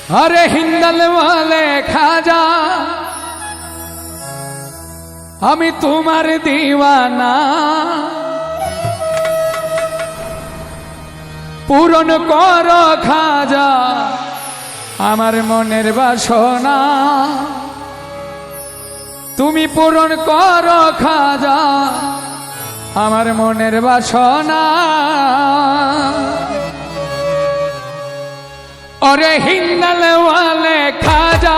अरे हिंदल वाले खाजा আমি তোমার দিওয়ানা পূরণ করো খাজা আমার মনের বাসনা তুমি পূরণ করো খাজা আমার মনের বাসনা अरे हिंदल वाले खाजा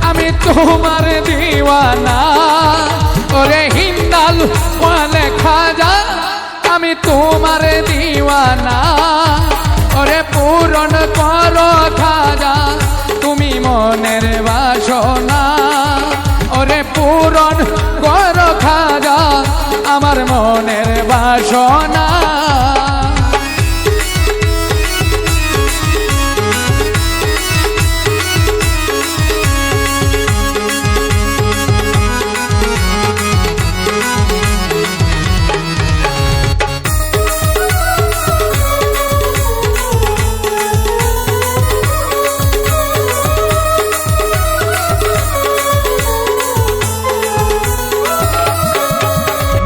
আমি তোমার দিওয়ানা अरे हिंदल वाले खाजा আমি তোমার দিওয়ানা अरे পূরণ করো খাজা তুমি মনের বাসনা अरे পূরণ করো খাজা আমার মনের বাসনা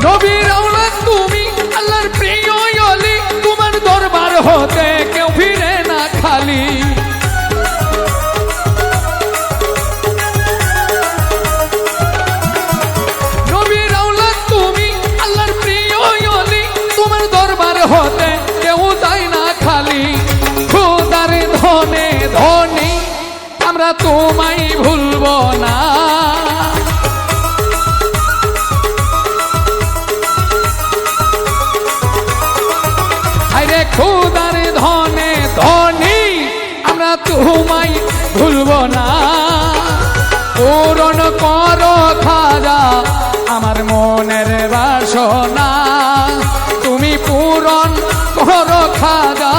নবীর আওলাদ তুমি আল্লাহর প্রিয় ওলি তোমার দরবার হতে কেউ ফিরে না খালি নবীর আওলাদ তুমি আল্লাহর প্রিয় ওলি তোমার দরবার হতে কেউ যায় না খালি খোদার ধনে ধনী আমরা তোমায় ভুলবো না খোদার ধনে ধনী আমরা তোমায় ভুলব না পূরণ করো খাজা আমার মনের বাসনা তুমি পূরণ করো খাজা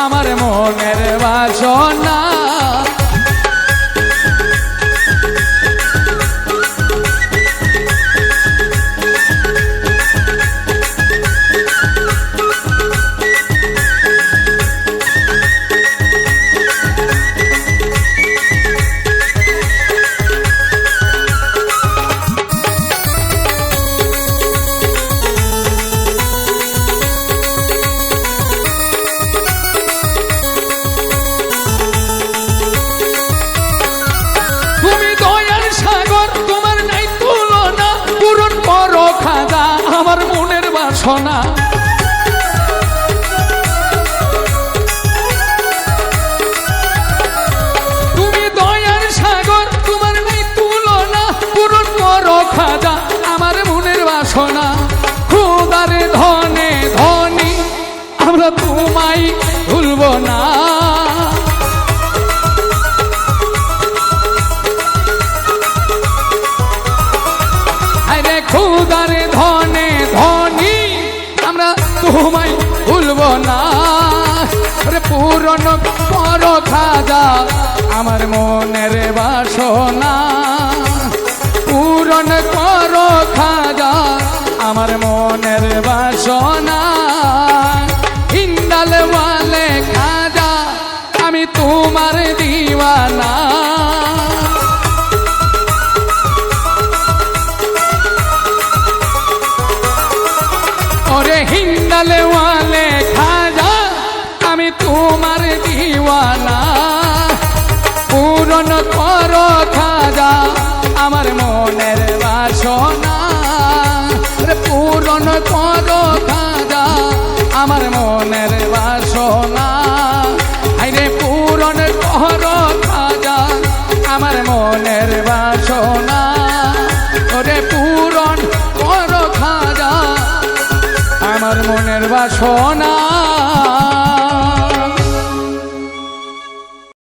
আমার মনের বাসনা আমার মনের বাসনা তুমি দয়ার সাগর তোমার নেই তুলনা পূরণ করো খাজা আমার মনের বাসনা খোদার ধনে ধনী আমরা তোমায় ভুলব না খোদার ধনে ধনী আমরা তোমায় ভুলব না পূরণ করো খাজা আমার মনের বাসনা পূরণ করো খাজা আমার মনের বাসনা হিন্দাল ওয়ালে খাজা আমি তোমার দিওয়ানা हिंदल वाले खाजा আমি তোমার দিওয়ানা পূরণ করো খাজা আমার মনের বাসনা পূরণ করো খাজা আমার মনের বাসনা আরে পূরণ করো খাজা আমার মনের বাসনা ওরে পূরণ করো খাজা আমার মনের বাসনা।